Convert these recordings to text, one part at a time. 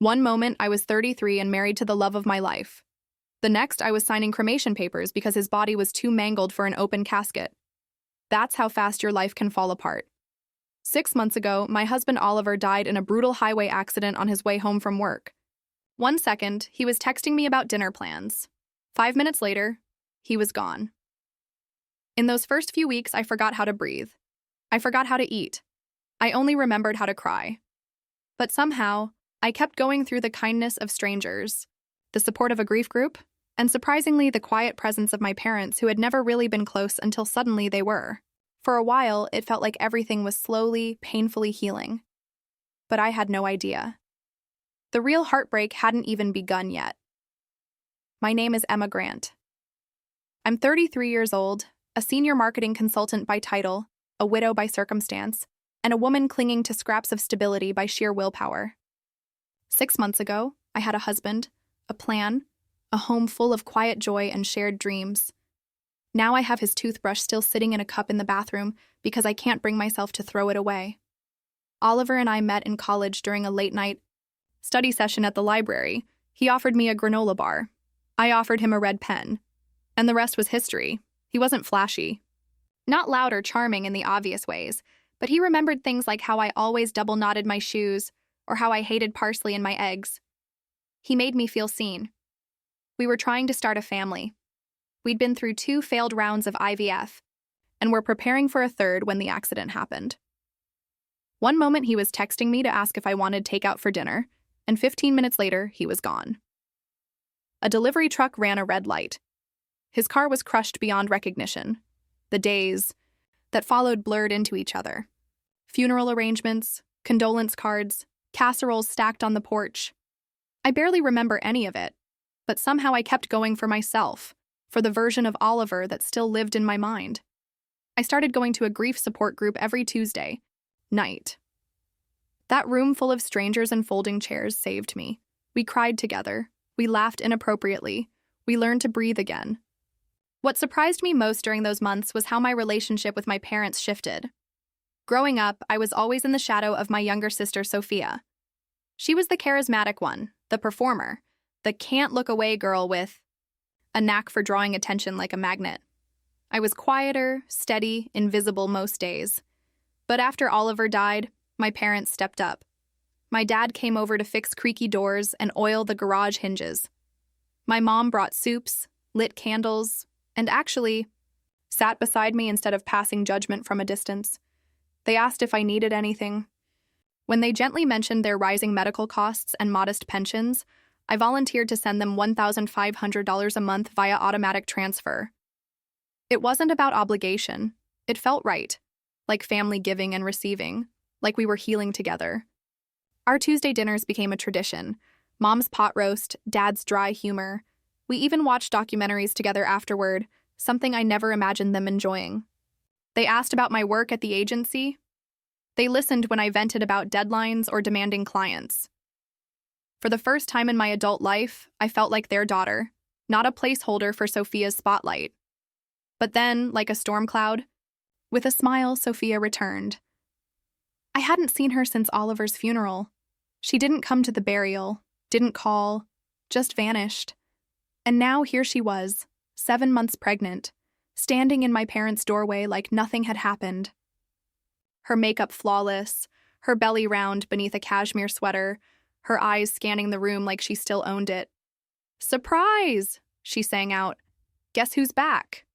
One moment, I was 33 and married to the love of my life. The next, I was signing cremation papers because his body was too mangled for an open casket. That's how fast your life can fall apart. 6 months ago, my husband Oliver died in a brutal highway accident on his way home from work. 1 second, he was texting me about dinner plans. 5 minutes later, he was gone. In those first few weeks, I forgot how to breathe. I forgot how to eat. I only remembered how to cry. But somehow, I kept going through the kindness of strangers, the support of a grief group, and surprisingly the quiet presence of my parents who had never really been close until suddenly they were. For a while, it felt like everything was slowly, painfully healing. But I had no idea. The real heartbreak hadn't even begun yet. My name is Emma Grant. I'm 33 years old, a senior marketing consultant by title, a widow by circumstance, and a woman clinging to scraps of stability by sheer willpower. 6 months ago, I had a husband, a plan, a home full of quiet joy and shared dreams. Now I have his toothbrush still sitting in a cup in the bathroom because I can't bring myself to throw it away. Oliver and I met in college during a late-night study session at the library. He offered me a granola bar. I offered him a red pen. And the rest was history. He wasn't flashy. Not loud or charming in the obvious ways, but he remembered things like how I always double-knotted my shoes or how I hated parsley in my eggs. He made me feel seen. We were trying to start a family. We'd been through 2 failed rounds of IVF, and were preparing for a third when the accident happened. One moment he was texting me to ask if I wanted takeout for dinner, and 15 minutes later, he was gone. A delivery truck ran a red light. His car was crushed beyond recognition. The days that followed blurred into each other. Funeral arrangements, condolence cards, casseroles stacked on the porch. I barely remember any of it, but somehow I kept going for myself, for the version of Oliver that still lived in my mind. I started going to a grief support group every Tuesday night. That room full of strangers and folding chairs saved me. We cried together. We laughed inappropriately. We learned to breathe again. What surprised me most during those months was how my relationship with my parents shifted. Growing up, I was always in the shadow of my younger sister, Sophia. She was the charismatic one, the performer, the can't-look-away girl with a knack for drawing attention like a magnet. I was quieter, steady, invisible most days. But after Oliver died, my parents stepped up. My dad came over to fix creaky doors and oil the garage hinges. My mom brought soups, lit candles, and actually sat beside me instead of passing judgment from a distance. They asked if I needed anything. When they gently mentioned their rising medical costs and modest pensions, I volunteered to send them $1,500 a month via automatic transfer. It wasn't about obligation. It felt right, like family giving and receiving, like we were healing together. Our Tuesday dinners became a tradition. Mom's pot roast, Dad's dry humor. We even watched documentaries together afterward, something I never imagined them enjoying. They asked about my work at the agency. They listened when I vented about deadlines or demanding clients. For the first time in my adult life, I felt like their daughter, not a placeholder for Sophia's spotlight. But then, like a storm cloud, with a smile, Sophia returned. I hadn't seen her since Oliver's funeral. She didn't come to the burial, didn't call, just vanished. And now here she was, 7 months pregnant, standing in my parents' doorway like nothing had happened. Her makeup flawless, her belly round beneath a cashmere sweater, her eyes scanning the room like she still owned it. "Surprise!" she sang out. "Guess who's back?"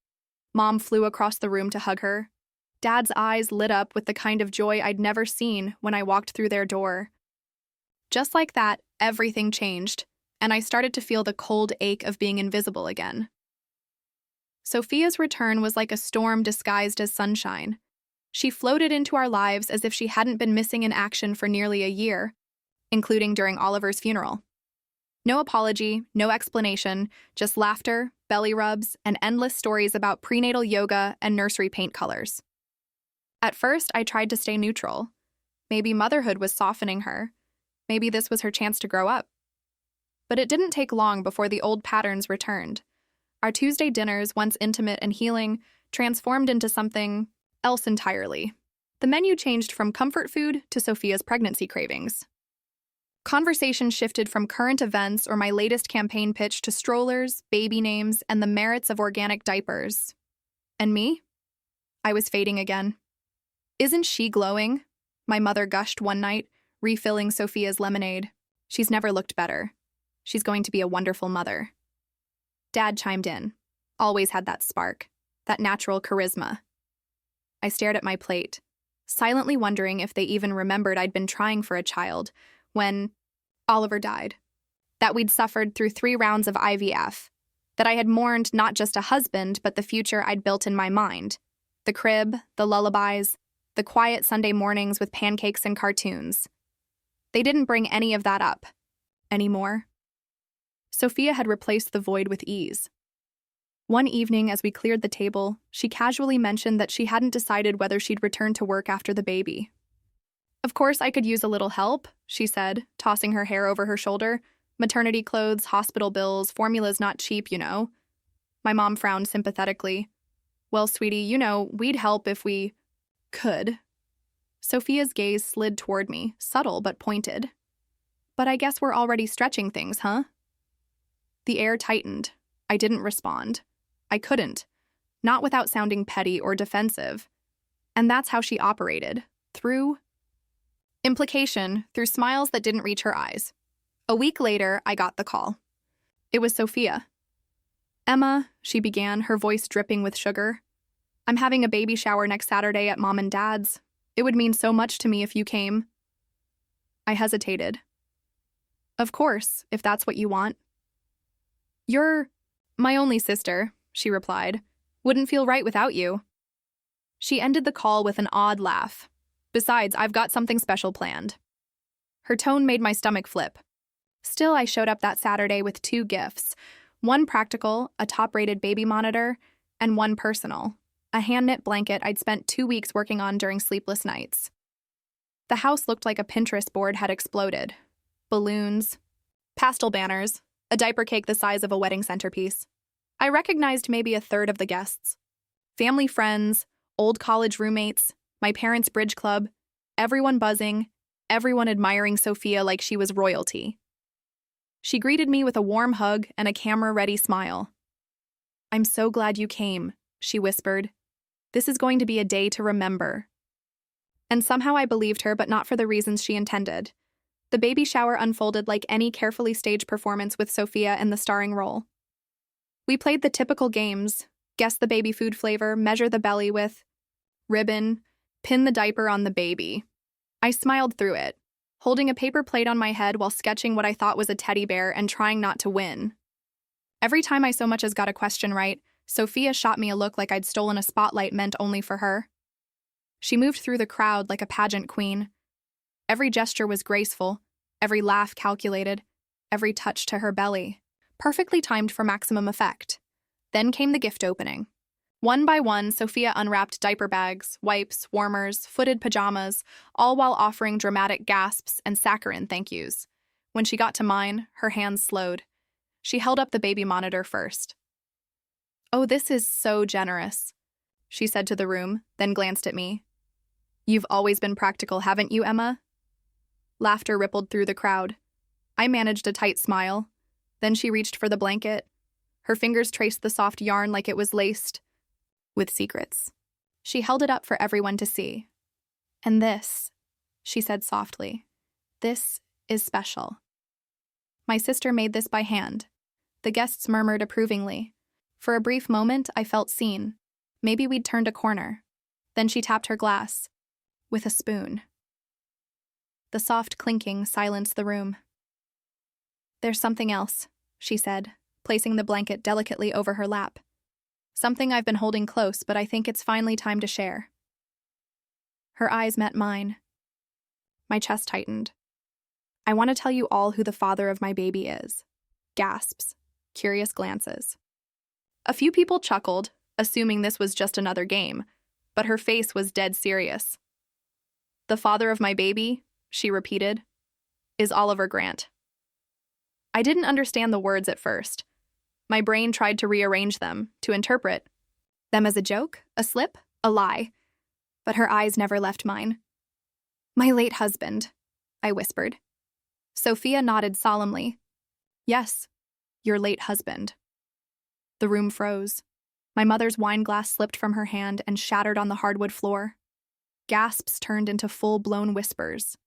Mom flew across the room to hug her. Dad's eyes lit up with the kind of joy I'd never seen when I walked through their door. Just like that, everything changed, and I started to feel the cold ache of being invisible again. Sophia's return was like a storm disguised as sunshine. She floated into our lives as if she hadn't been missing in action for nearly a year, including during Oliver's funeral. No apology, no explanation, just laughter, belly rubs, and endless stories about prenatal yoga and nursery paint colors. At first, I tried to stay neutral. Maybe motherhood was softening her. Maybe this was her chance to grow up. But it didn't take long before the old patterns returned. Our Tuesday dinners, once intimate and healing, transformed into something else entirely. The menu changed from comfort food to Sophia's pregnancy cravings. Conversation shifted from current events or my latest campaign pitch to strollers, baby names, and the merits of organic diapers. And me? I was fading again. "Isn't she glowing?" my mother gushed one night, refilling Sophia's lemonade. "She's never looked better. She's going to be a wonderful mother." Dad chimed in. Always had that spark, that natural charisma. I stared at my plate, silently wondering if they even remembered I'd been trying for a child when Oliver died, that we'd suffered through 3 rounds of IVF, that I had mourned not just a husband but the future I'd built in my mind, the crib, the lullabies, the quiet Sunday mornings with pancakes and cartoons. They didn't bring any of that up anymore. Sophia had replaced the void with ease. One evening, as we cleared the table, she casually mentioned that she hadn't decided whether she'd return to work after the baby. "Of course I could use a little help," she said, tossing her hair over her shoulder. "Maternity clothes, hospital bills, formula's not cheap, you know." My mom frowned sympathetically. "Well, sweetie, we'd help if we could." Sophia's gaze slid toward me, subtle but pointed. "But I guess we're already stretching things, huh?" The air tightened. I didn't respond. I couldn't. Not without sounding petty or defensive. And that's how she operated. Through implication, through smiles that didn't reach her eyes. A week later, I got the call. It was Sophia. "Emma," she began, her voice dripping with sugar. "I'm having a baby shower next Saturday at Mom and Dad's. It would mean so much to me if you came." I hesitated. "Of course, if that's what you want." "You're my only sister," she replied. "Wouldn't feel right without you." She ended the call with an odd laugh. "Besides, I've got something special planned." Her tone made my stomach flip. Still, I showed up that Saturday with 2 gifts. One practical, a top-rated baby monitor, and one personal, a hand-knit blanket I'd spent 2 weeks working on during sleepless nights. The house looked like a Pinterest board had exploded. Balloons, pastel banners, a diaper cake the size of a wedding centerpiece. I recognized maybe a third of the guests. Family friends, old college roommates, my parents' bridge club, everyone buzzing, everyone admiring Sophia like she was royalty. She greeted me with a warm hug and a camera-ready smile. "I'm so glad you came," she whispered. "This is going to be a day to remember." And somehow I believed her, but not for the reasons she intended. The baby shower unfolded like any carefully staged performance with Sophia in the starring role. We played the typical games: guess the baby food flavor, measure the belly with ribbon, pin the diaper on the baby. I smiled through it, holding a paper plate on my head while sketching what I thought was a teddy bear and trying not to win. Every time I so much as got a question right, Sophia shot me a look like I'd stolen a spotlight meant only for her. She moved through the crowd like a pageant queen. Every gesture was graceful, every laugh calculated, every touch to her belly, perfectly timed for maximum effect. Then came the gift opening. One by one, Sophia unwrapped diaper bags, wipes, warmers, footed pajamas, all while offering dramatic gasps and saccharine thank yous. When she got to mine, her hands slowed. She held up the baby monitor first. "Oh, this is so generous," she said to the room, then glanced at me. "You've always been practical, haven't you, Emma?" Laughter rippled through the crowd. I managed a tight smile. Then she reached for the blanket. Her fingers traced the soft yarn like it was laced with secrets. She held it up for everyone to see. "And this," she said softly, "this is special. My sister made this by hand." The guests murmured approvingly. For a brief moment, I felt seen. Maybe we'd turned a corner. Then she tapped her glass with a spoon. The soft clinking silenced the room. "There's something else," she said, placing the blanket delicately over her lap. "Something I've been holding close, but I think it's finally time to share." Her eyes met mine. My chest tightened. "I want to tell you all who the father of my baby is." Gasps, curious glances. A few people chuckled, assuming this was just another game, but her face was dead serious. "The father of my baby," she repeated, "is Oliver Grant." I didn't understand the words at first. My brain tried to rearrange them, to interpret them as a joke, a slip, a lie. But her eyes never left mine. "My late husband," I whispered. Sophia nodded solemnly. Yes, your late husband. The room froze. My mother's wine glass slipped from her hand and shattered on the hardwood floor. Gasps turned into full-blown whispers.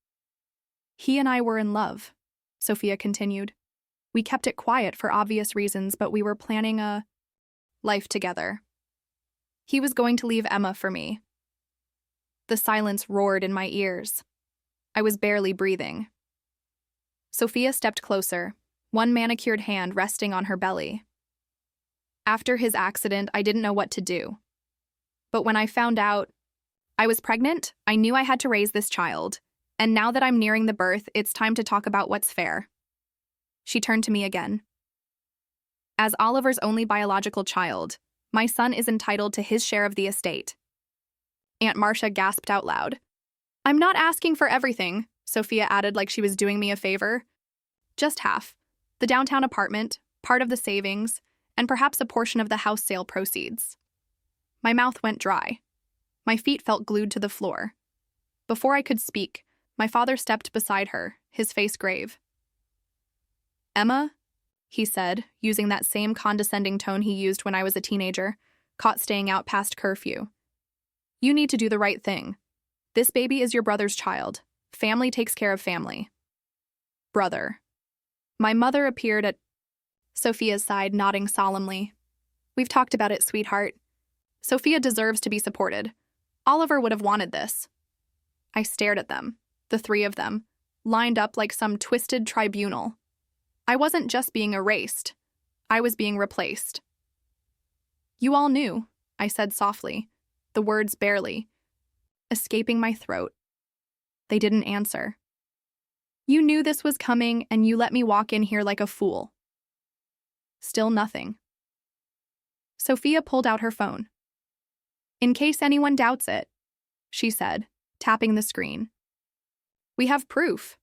He and I were in love, Sophia continued. We kept it quiet for obvious reasons, but we were planning a life together. He was going to leave Emma for me. The silence roared in my ears. I was barely breathing. Sophia stepped closer, one manicured hand resting on her belly. After his accident, I didn't know what to do. But when I found out I was pregnant, I knew I had to raise this child. And now that I'm nearing the birth, it's time to talk about what's fair. She turned to me again. As Oliver's only biological child, my son is entitled to his share of the estate. Aunt Marcia gasped out loud. I'm not asking for everything, Sophia added like she was doing me a favor. Just half. The downtown apartment, part of the savings, and perhaps a portion of the house sale proceeds. My mouth went dry. My feet felt glued to the floor. Before I could speak, my father stepped beside her, his face grave. Emma, he said, using that same condescending tone he used when I was a teenager, caught staying out past curfew. You need to do the right thing. This baby is your brother's child. Family takes care of family. Brother. My mother appeared at Sophia's side, nodding solemnly. We've talked about it, sweetheart. Sophia deserves to be supported. Oliver would have wanted this. I stared at them, the three of them, lined up like some twisted tribunal. I wasn't just being erased. I was being replaced. You all knew, I said softly, the words barely, escaping my throat. They didn't answer. You knew this was coming, and you let me walk in here like a fool. Still nothing. Sophia pulled out her phone. In case anyone doubts it, she said, tapping the screen. We have proof.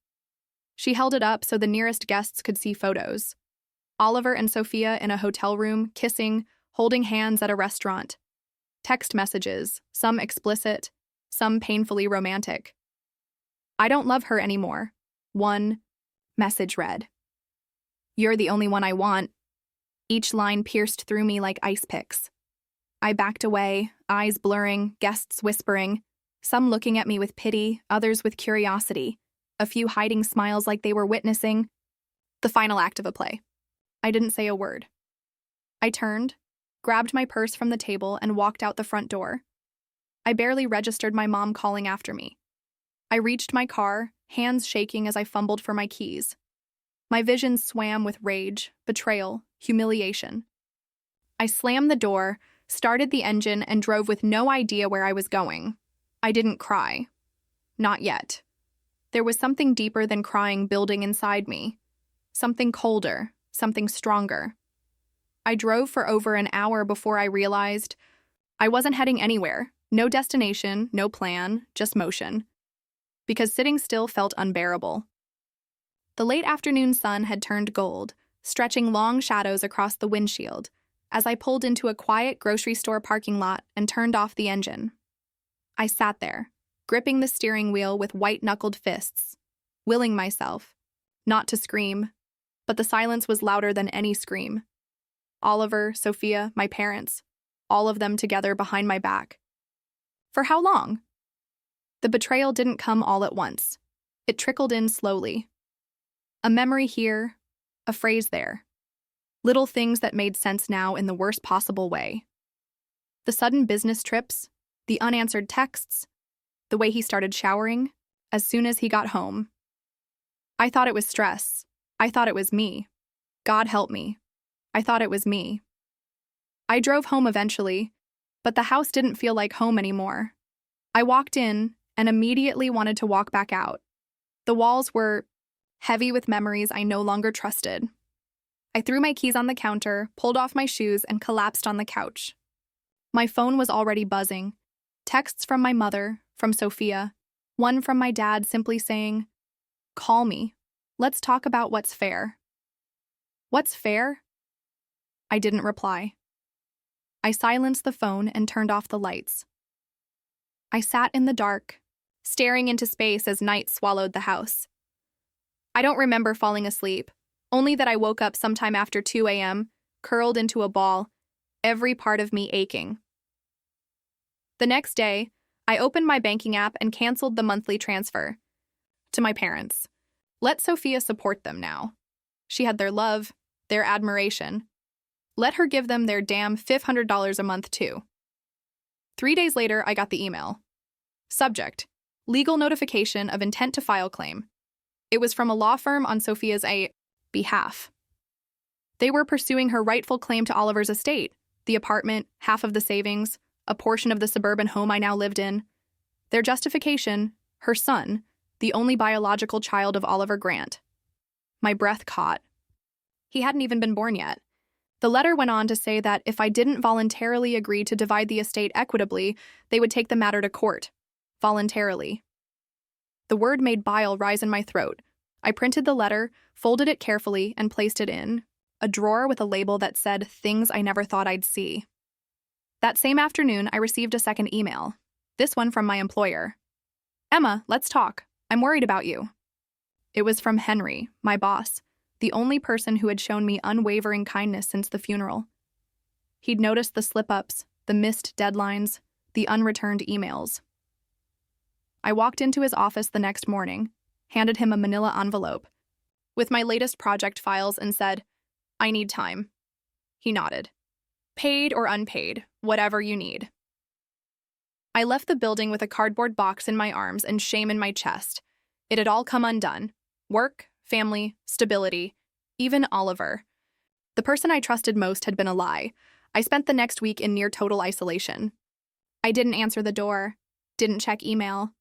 She held it up so the nearest guests could see photos. Oliver and Sophia in a hotel room, kissing, holding hands at a restaurant. Text messages, some explicit, some painfully romantic. I don't love her anymore. One message read. You're the only one I want. Each line pierced through me like ice picks. I backed away, eyes blurring, guests whispering, some looking at me with pity, others with curiosity, a few hiding smiles like they were witnessing the final act of a play. I didn't say a word. I turned, grabbed my purse from the table, and walked out the front door. I barely registered my mom calling after me. I reached my car, hands shaking as I fumbled for my keys. My vision swam with rage, betrayal, humiliation. I slammed the door, started the engine, and drove with no idea where I was going. I didn't cry. Not yet. There was something deeper than crying building inside me. Something colder, something stronger. I drove for over an hour before I realized I wasn't heading anywhere. No destination, no plan, just motion. Because sitting still felt unbearable. The late afternoon sun had turned gold, stretching long shadows across the windshield, as I pulled into a quiet grocery store parking lot and turned off the engine. I sat there, gripping the steering wheel with white-knuckled fists, willing myself, not to scream, but the silence was louder than any scream. Oliver, Sophia, my parents, all of them together behind my back. For how long? The betrayal didn't come all at once. It trickled in slowly. A memory here, a phrase there. Little things that made sense now in the worst possible way. The sudden business trips, the unanswered texts, the way he started showering as soon as he got home. I thought it was stress. I thought it was me. God help me. I thought it was me. I drove home eventually, but the house didn't feel like home anymore. I walked in and immediately wanted to walk back out. The walls were heavy with memories I no longer trusted. I threw my keys on the counter, pulled off my shoes, and collapsed on the couch. My phone was already buzzing. Texts from my mother, from Sophia, one from my dad simply saying, "Call me. Let's talk about what's fair." What's fair? I didn't reply. I silenced the phone and turned off the lights. I sat in the dark, staring into space as night swallowed the house. I don't remember falling asleep, only that I woke up sometime after 2 a.m., curled into a ball, every part of me aching. The next day, I opened my banking app and canceled the monthly transfer. To my parents. Let Sophia support them now. She had their love, their admiration. Let her give them their damn $500 a month too. 3 days later, I got the email. Subject: legal notification of intent to file claim. It was from a law firm on Sophia's behalf. They were pursuing her rightful claim to Oliver's estate, the apartment, half of the savings, a portion of the suburban home I now lived in. Their justification: her son, the only biological child of Oliver Grant. My breath caught. He hadn't even been born yet. The letter went on to say that if I didn't voluntarily agree to divide the estate equitably, they would take the matter to court. Voluntarily. The word made bile rise in my throat. I printed the letter, folded it carefully, and placed it in a drawer with a label that said things I never thought I'd see. That same afternoon, I received a second email. This one from my employer. Emma, let's talk. I'm worried about you. It was from Henry, my boss, the only person who had shown me unwavering kindness since the funeral. He'd noticed the slip-ups, the missed deadlines, the unreturned emails. I walked into his office the next morning, handed him a manila envelope with my latest project files and said, I need time. He nodded. Paid or unpaid, whatever you need. I left the building with a cardboard box in my arms and shame in my chest. It had all come undone. Work, family, stability, even Oliver. The person I trusted most had been a lie. I spent the next week in near total isolation. I didn't answer the door, didn't check email.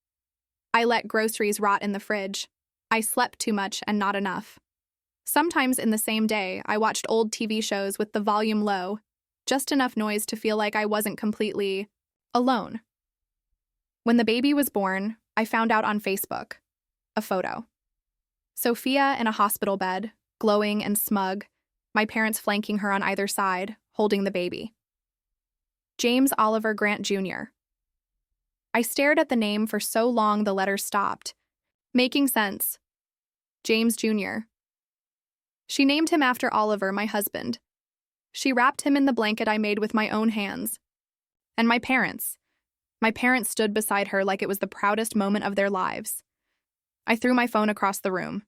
I let groceries rot in the fridge. I slept too much and not enough. Sometimes in the same day, I watched old TV shows with the volume low, just enough noise to feel like I wasn't completely alone. When the baby was born, I found out on Facebook. A photo. Sophia in a hospital bed, glowing and smug, my parents flanking her on either side, holding the baby. James Oliver Grant Jr. I stared at the name for so long the letter stopped. Making sense. James Jr. She named him after Oliver, my husband. She wrapped him in the blanket I made with my own hands. And my parents. My parents stood beside her like it was the proudest moment of their lives. I threw my phone across the room.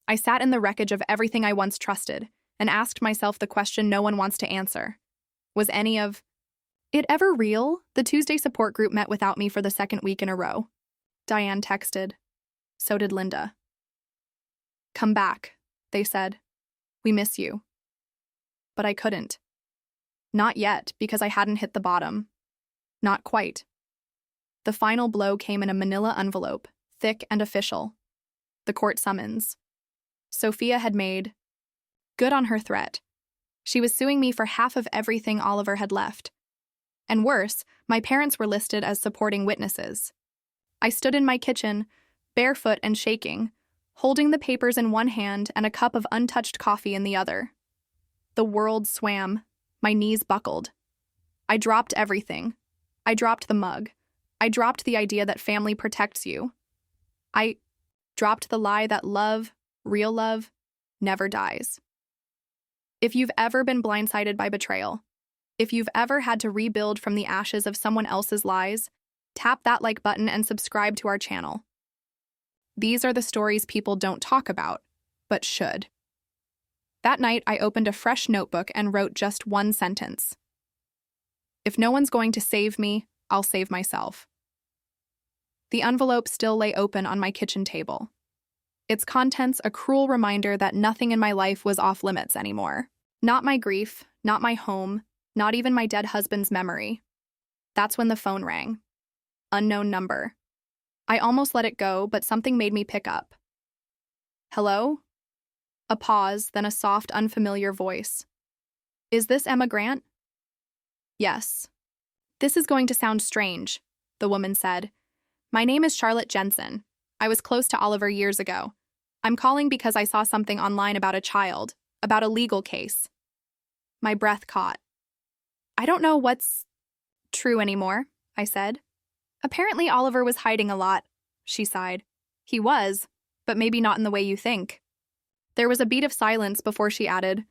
I sat in the wreckage of everything I once trusted and asked myself the question no one wants to answer. Was any of it ever real? The Tuesday support group met without me for the second week in a row. Diane texted. So did Linda. Come back, they said. We miss you. But I couldn't. Not yet, because I hadn't hit the bottom. Not quite. The final blow came in a manila envelope, thick and official. The court summons. Sophia had made good on her threat. She was suing me for half of everything Oliver had left. And worse, my parents were listed as supporting witnesses. I stood in my kitchen, barefoot and shaking, holding the papers in one hand and a cup of untouched coffee in the other. The world swam. My knees buckled. I dropped everything. I dropped the mug. I dropped the idea that family protects you. I dropped the lie that love, real love, never dies. If you've ever been blindsided by betrayal, if you've ever had to rebuild from the ashes of someone else's lies, tap that like button and subscribe to our channel. These are the stories people don't talk about, but should. That night, I opened a fresh notebook and wrote just one sentence. If no one's going to save me, I'll save myself. The envelope still lay open on my kitchen table. Its contents a cruel reminder that nothing in my life was off limits anymore. Not my grief, not my home, not even my dead husband's memory. That's when the phone rang. Unknown number. I almost let it go, but something made me pick up. Hello? A pause, then a soft, unfamiliar voice. Is this Emma Grant? Yes. This is going to sound strange, the woman said. My name is Charlotte Jensen. I was close to Oliver years ago. I'm calling because I saw something online about a child, about a legal case. My breath caught. I don't know what's true anymore, I said. Apparently Oliver was hiding a lot, she sighed. He was, but maybe not in the way you think. There was a beat of silence before she added,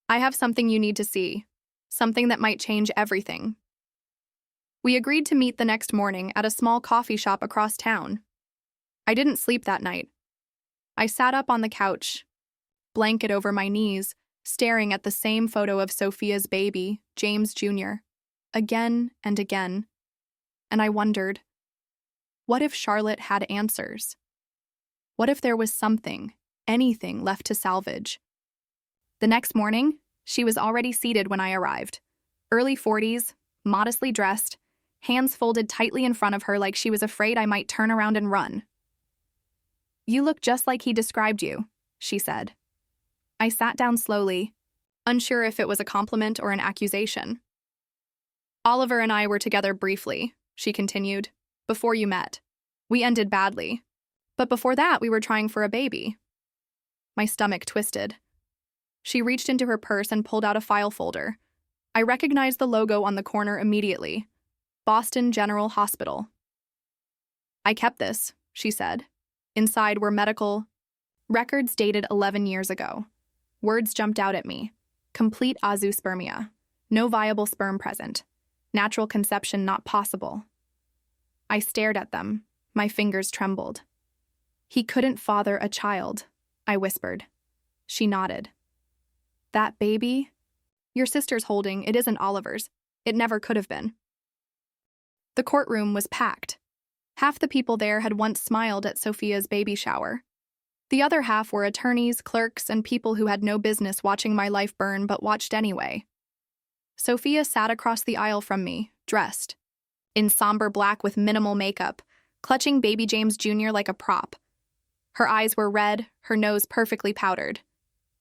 I have something you need to see, something that might change everything. We agreed to meet the next morning at a small coffee shop across town. I didn't sleep that night. I sat up on the couch, blanket over my knees, staring at the same photo of Sophia's baby, James Jr., again and again. And I wondered, what if Charlotte had answers? What if there was something, anything left to salvage? The next morning, she was already seated when I arrived. Early 40s, modestly dressed, hands folded tightly in front of her like she was afraid I might turn around and run. You look just like he described you, she said. I sat down slowly, unsure if it was a compliment or an accusation. Oliver and I were together briefly, she continued, before you met. We ended badly. But before that, we were trying for a baby. My stomach twisted. She reached into her purse and pulled out a file folder. I recognized the logo on the corner immediately. Boston General Hospital. I kept this, she said. Inside were medical records dated 11 years ago. Words jumped out at me. Complete azoospermia. No viable sperm present. Natural conception not possible. I stared at them. My fingers trembled. He couldn't father a child, I whispered. She nodded. That baby? Your sister's holding, it isn't Oliver's. It never could have been. The courtroom was packed. Half the people there had once smiled at Sophia's baby shower. The other half were attorneys, clerks, and people who had no business watching my life burn but watched anyway. Sophia sat across the aisle from me, dressed in somber black with minimal makeup, clutching baby James Jr. like a prop. Her eyes were red, her nose perfectly powdered.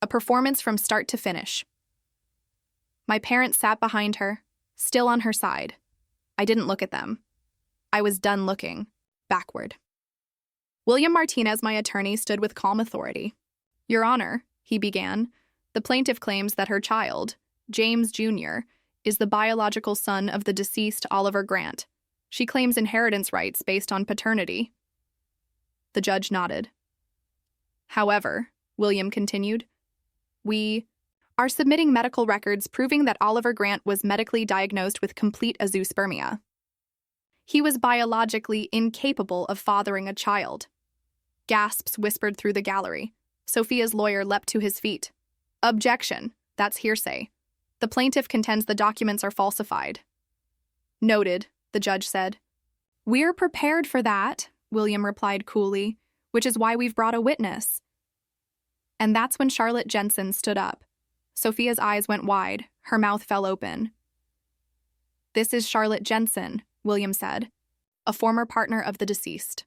A performance from start to finish. My parents sat behind her, still on her side. I didn't look at them. I was done looking, backward. William Martinez, my attorney, stood with calm authority. Your Honor, he began, the plaintiff claims that her child, James Jr., is the biological son of the deceased Oliver Grant. She claims inheritance rights based on paternity. The judge nodded. However, William continued, we are submitting medical records proving that Oliver Grant was medically diagnosed with complete azoospermia. He was biologically incapable of fathering a child. Gasps whispered through the gallery. Sophia's lawyer leapt to his feet. Objection. That's hearsay. The plaintiff contends the documents are falsified. Noted, the judge said. We're prepared for that, William replied coolly, which is why we've brought a witness. And that's when Charlotte Jensen stood up. Sophia's eyes went wide, her mouth fell open. This is Charlotte Jensen, William said, a former partner of the deceased.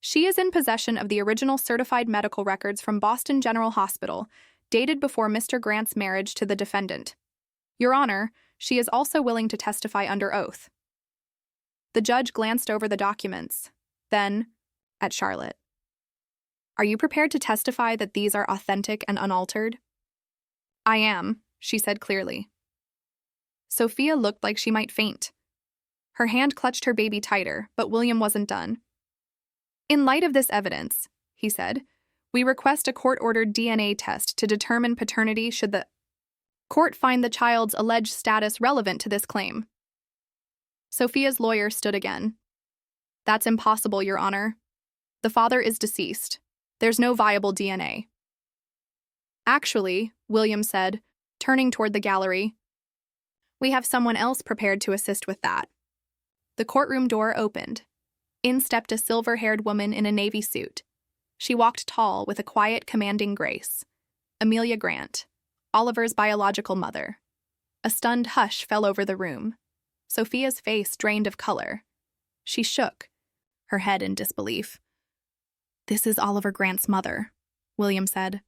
She is in possession of the original certified medical records from Boston General Hospital, dated before Mr. Grant's marriage to the defendant. Your Honor, she is also willing to testify under oath. The judge glanced over the documents, then at Charlotte. Are you prepared to testify that these are authentic and unaltered? I am, she said clearly. Sophia looked like she might faint. Her hand clutched her baby tighter, but William wasn't done. In light of this evidence, he said, we request a court-ordered DNA test to determine paternity should the court find the child's alleged status relevant to this claim. Sophia's lawyer stood again. That's impossible, Your Honor. The father is deceased. There's no viable DNA. Actually, William said, turning toward the gallery, we have someone else prepared to assist with that. The courtroom door opened. In stepped a silver-haired woman in a navy suit. She walked tall with a quiet, commanding grace. Amelia Grant, Oliver's biological mother. A stunned hush fell over the room. Sophia's face drained of color. She shook, her head in disbelief. This is Oliver Grant's mother, William said.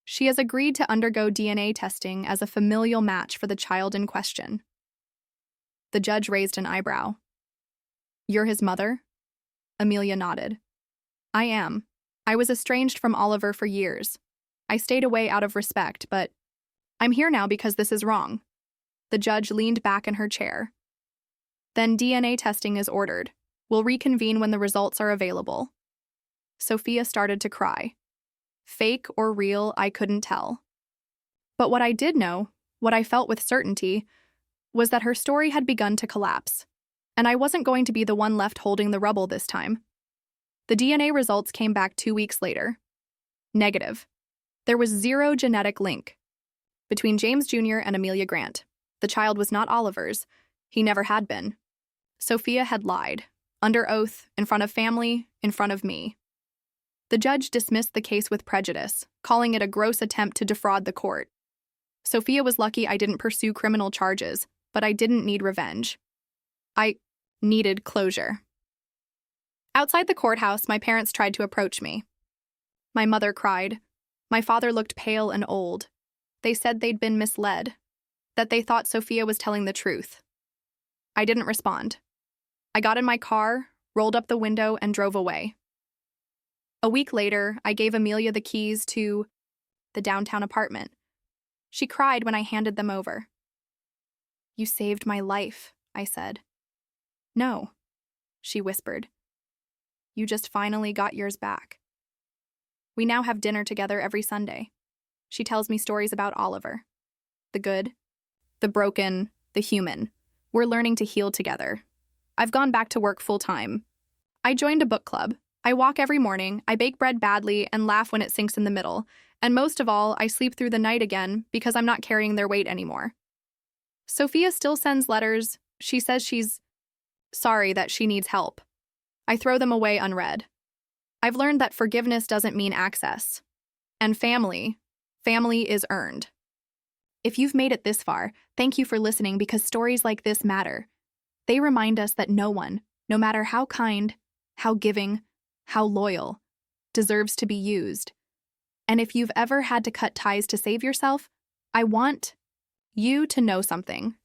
She has agreed to undergo DNA testing as a familial match for the child in question. The judge raised an eyebrow. You're his mother? Amelia nodded. I am. I was estranged from Oliver for years. I stayed away out of respect, but I'm here now because this is wrong. The judge leaned back in her chair. Then DNA testing is ordered. We'll reconvene when the results are available. Sophia started to cry. Fake or real, I couldn't tell. But what I did know, what I felt with certainty, was that her story had begun to collapse, and I wasn't going to be the one left holding the rubble this time. The DNA results came back 2 weeks later. Negative. There was zero genetic link between James Jr. and Amelia Grant. The child was not Oliver's. He never had been. Sophia had lied, under oath, in front of family, in front of me. The judge dismissed the case with prejudice, calling it a gross attempt to defraud the court. Sophia was lucky I didn't pursue criminal charges, but I didn't need revenge. I needed closure. Outside the courthouse, my parents tried to approach me. My mother cried. My father looked pale and old. They said they'd been misled, that they thought Sophia was telling the truth. I didn't respond. I got in my car, rolled up the window, and drove away. A week later, I gave Amelia the keys to the downtown apartment. She cried when I handed them over. "You saved my life," I said. "No," she whispered. "You just finally got yours back." We now have dinner together every Sunday. She tells me stories about Oliver. The good, the broken, the human. We're learning to heal together. I've gone back to work full-time. I joined a book club. I walk every morning, I bake bread badly and laugh when it sinks in the middle, and most of all, I sleep through the night again because I'm not carrying their weight anymore. Sophia still sends letters. She says she's sorry that she needs help. I throw them away unread. I've learned that forgiveness doesn't mean access. And family is earned. If you've made it this far, thank you for listening because stories like this matter. They remind us that no one, no matter how kind, how giving, how loyal, deserves to be used. And if you've ever had to cut ties to save yourself, I want you to know something.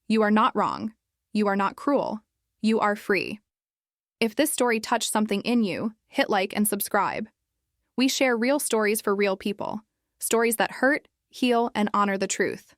You are not wrong. You are not cruel. You are free. If this story touched something in you, hit like and subscribe. We share real stories for real people. Stories that hurt, heal, and honor the truth.